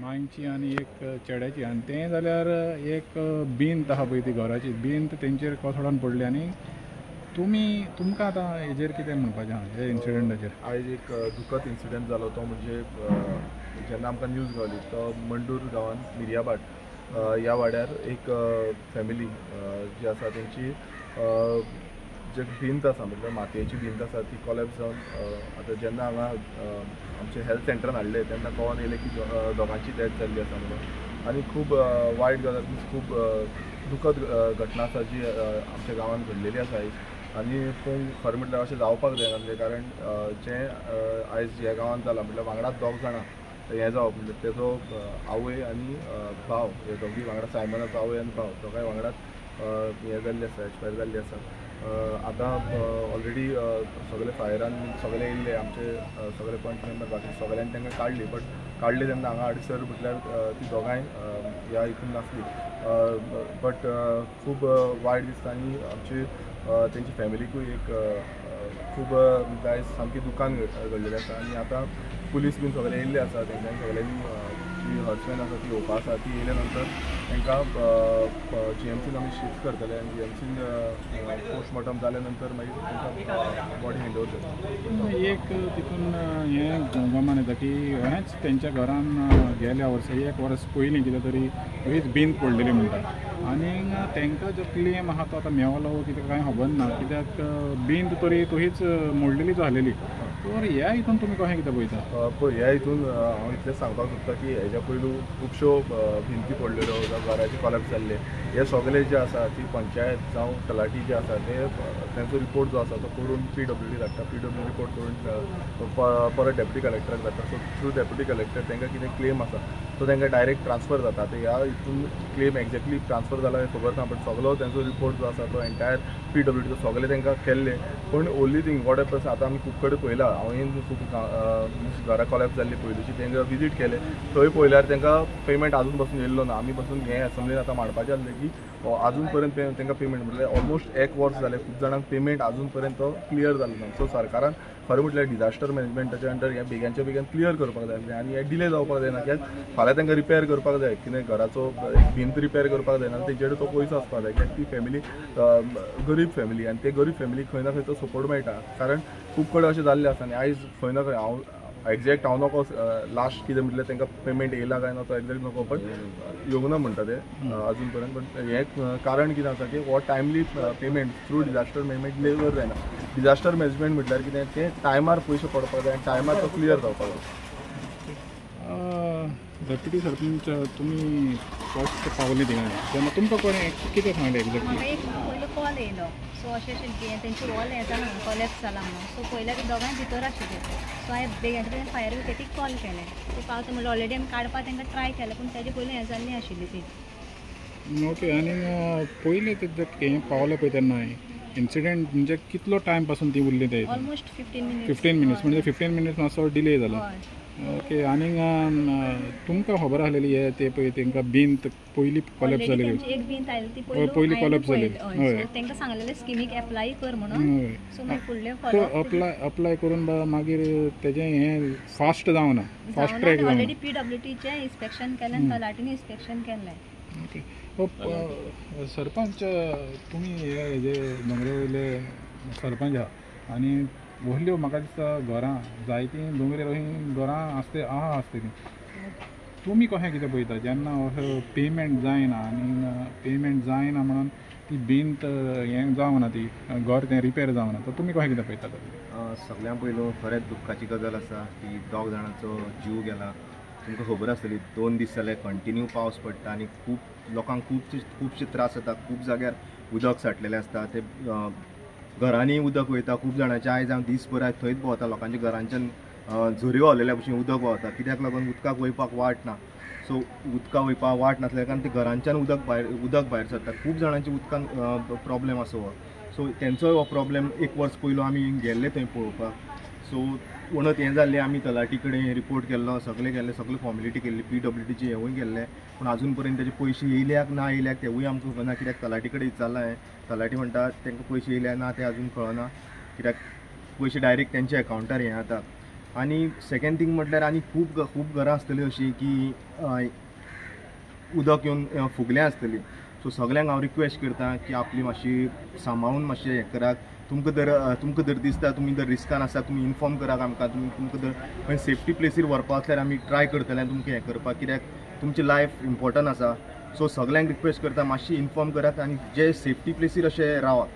मांयची आनी एक चेड्याची आनी तें जाल्यार एक भिंत आहा पळय ती घराची भिंत तेंचेर कोसळोन पडली आनी तुमकां आतां हेजेर कितें म्हणपाचें आहा हे इन्सिडंटाचेर? आयज एक दुखद इन्सिडंट जालो तो म्हणजे जेन्ना आमकां न्यूज गावली तो मंडूर गांवांत मिरयाबाट ह्या वाड्यार एक फॅमिली जी आसा तेंची जे भिंत आसा म्हटल्यार मातयेची भिंत आसा ती कोलॅप्स जावन आतां जेन्ना हांगा आमचे हेल्थ सेंटरान हाडले तेन्ना कळोन येयलें की दोगांची डेथ जाल्ली आसा म्हणून आनी खूब वायट गजाल खूब दुखद घटना आसा जी आमच्या गांवांत घडलेली आसा आयज आनी पूण खरें म्हटल्यार अशें जावपाक जायना म्हणजे कारण जें आयज ह्या गांवांत जालां म्हटल्यार वांगडाच दोग जाणां हें जावप म्हणजे तेजो आवय आनी भाव हे दोगी वांगडा सायमनाचो आवय आनी भाव दोगांय वांगडाच हें जाल्ले आसा एक्सपायर जाल्ली आसा। आतां ऑलरेडी सगळे फायरान सगळे येयल्ले आमचे सगळे पंच मेंबर बाकी सगळ्यांनी तांकां काडली बट काडली तेन्ना हांगा हाडसर म्हटल्यार ती दोगांय ह्या हितून नासली बट खूब वायट दिसता आनी आमची तेंची फॅमिलीकूय एक खूब दायज सामकी दुकान घडलेली आसा आनी आतां पुलीस बीन सगळे येयल्ले आसा तेंच्यांनी सगळ्यांनी जी हर्समॅन आसा ती येवपा आसा ती येयल्या नंतर तांकां GMCन आमी शिफ्ट करतले आनी GMCन पोस्टमॉर्टम जाल्या नंतर मागीर तांकां बॉडी हँड ओवर करतले। एक तितून हें गमान येता की हेंच तेंच्या घरान गेल्या वर्सा एक वर्स पयलीं कितें तरी हीच भिंत पडलेली म्हणटा आनी तांकां जो क्लेम आहा तो आतां मेवलो कितें कांय खबर ना कित्याक भिंत तरी तशीच मोडलेलीच आसलेली तर ह्या हितून तुमी कशें कितें पळयता? पळय ह्या हितून हांव इतलें सांगपाक सोदता की हेज्या पयलू खुबश्यो भिंती पडलेल्यो जावं घराचे कॉलॅप्स जाल्ले हे सगळे जे आसा ती पंचायत जावं तलाटी जे आसा ते तेंचो रिपोर्ट जो आसा तो करून PWD धाडटा PWD रिपोर्ट करून परत डेप्युटी कलेक्टराक धाडटा सो थ्रू डेप्युटी कलेक्टर तांकां कितें क्लेम आसा तो तांकां डायरेक्ट ट्रान्सफर जाता आतां ह्या हितून क्लेम एक्झॅक्टली ट्रान्सफर जाला हें खबर ना बट सगळो तेंचो रिपोर्ट जो आसा तो एंटायर PWD सगळे तांकां केल्ले पूण ओन्ली थिंग वॉट हॅपन्स आतां आमी खूब कडेन पळयलां हांवें खूब घरा कॉलॅप्स जाल्ली पयलींची तांकां विजीट केले थंय पळयल्यार तांकां पेमेंट आजून पासून येयल्लो ना आमी पासून हें असेंब्लीन आतां मांडपाचें आसलें की आजून पर्यंत तांकां पेमेंट म्हटल्यार ऑलमोस्ट एक वर्स जालें खूब जाणांक पेमेंट आजून पर्यंत तो क्लियर जालो ना सो सरकारान खरें म्हटल्यार डिजास्टर मॅनेजमेंटाच्या अंडर हें बेग्याच्या बेगीन क्लियर करपाक जाय आसलें आनी हें डिले जावपाक जायना कित्याक फाल्यां तांकां रिपेर करपाक जाय कितें घराचो भिंत रिपेर करपाक जायना तेंचे कडेन तो पयसो आसपाक जाय कित्याक ती फॅमिली गरीब फॅमिली आनी ते गरीब फॅमिलीक खंय ना खंय तो सपोर्ट मेळटा कारण खूब कडेन अशें जाल्लें आसा आनी आयज खंय ना खंय हांव एक्झॅक्ट हांव नको लास्ट कितें म्हटल्यार तांकां पेमेंट येयला काय ना तो एक्झॅक्ट नको बट येवंक ना म्हणटा ते अजून पर्यंत बट हें कारण कितें आसा की हो timely payment through disaster management deliver जायना डिजास्टर मॅनेजमेंट म्हटल्यार कितें तें टायमार पयशे पडपाक जाय आनी टायमार तो क्लियर जावपाक जाय। डेप्युटी सरपंच तुमी फस्ट पावले थिंगा तेन्ना तुमकां कोणें कितें सांगलें एक्झॅक्टली? पयलो कॉल येयलो सो अशें तेंची वॉल हें जालां कॉलेप्स जालां म्हणून सो पयल्या ते दोगांय भितर आशिल्ले सो हांवें बेगीन फायर ब्रिगेडीक कॉल केलें ते पावता म्हणल्यार ऑलरेडी आमी काडपाक तांकां ट्राय केलें पूण तेजे पयलीं हें जाल्ली आशिल्ली ती। ओके आनी पयलें हें पावलें पळय तेन्ना इन्सिडेंट म्हणजे कितलो टायम पासून ती उरली ते? ऑलमोस्ट 15 मिनिट्स म्हणजे 15 मिनिट्स मातसो डिले जालो। ओके आनी तुमकां खबर आसलेली हे ते पळय तांकां भिंत पयली कॉलॅप्स जालेली एक भिंत आयली ती पयली कॉलॅप्स जालेली हय तांकां सांगलेलें स्किमीक एप्लाय कर म्हणून सो मागीर फुडलें फॉलो अप्लाय करून मागीर तेजें हें फास्ट जावना फास्ट ट्रॅक जावना ऑलरेडी PWDचें इन्स्पेक्शन केलें आनी तलाटीन इन्स्पेक्शन केलें। ओके सरपंच तुमी हेजे दोंगरे वयले सरपंच आहा आनी व्हडल्यो म्हाका दिसता घरां जायतीं दोंगरेर अशीं घरां आसतलीं तुमी कशें कितें पळयता जेन्ना अशें पेमेंट जायना आनी पेमेंट जायना म्हणून ती भिंत हें जावना ती घर तें रिपेर जावना तर तुमी कशें कितें पळयता? सगळ्यां पयलू खरेंच दुख्खाची गजाल आसा की दोग जाणांचो जीव गेला तुमकां खबर आसतली 2 दीस जाले कंटिन्यू पावस पडटा आनी खूब लोकांक खुबशे त्रास जाता खूब जाग्यार उदक साठलेलें आसता ते घरांनी उदक वयता खूब जाणांचे आयज हांव दिसभर थंयच भोंवता लोकांच्या घरांच्यान झऱ्यो व्हांवलेल्या भशेन उदक व्हांवता कित्याक लागून उदकाक वयपाक वाट ना सो उदकाक वयपाक वाट नासल्या कारणान ते घरांच्यान उदक भायर सरता खूब जाणांचे उदकान प्रॉब्लेम आसा हो सो तेंचोय हो प्रॉब्लेम एक वर्स पयलो आमी गेल्ले थंय पळोवपाक सो म्हणत हें जाल्लें आमी तलाटी कडेन रिपोर्ट केल्लो सगळें केल्लें सगळी फॉर्मेलिटी केल्ली PWDचें हेंवूय केल्लें पूण आजून पर्यंत तेजे पयशे येयल्याक ना येयल्याक तेवूय आमकां खबर ना कित्याक तलाटी कडेन विचारलां हांवें तलाटी म्हणटा तांकां पयशे येयल्या ना ते आजून कळना कित्याक पयशे डायरेक्ट तेंच्या एकावंटार हें जाता आनी सेकेंड थिंग म्हटल्यार आनी खूब घरां आसतलीं अशीं की उदक येवन फुगलें आसतलीं. सो सगल्यांक हांव रिक्वेस्ट करता की आपली मातशी सांबाळून मातशें हें करात. तुमकां जर दिसता तुमी जर रिस्कान आसा तुमी इन्फॉर्म करात आमकां. तुमकां जर खंय सेफ्टी प्लेसीर व्हरपा आसल्यार आमी ट्राय करतले तुमकां हें करपाक, कित्याक तुमची लायफ इम्पॉर्टंट आसा. सो सगल्यांक रिक्वेस्ट करता मातशी इन्फॉर्म करात आनी जे सेफ्टी प्लेसीर अशें रावात.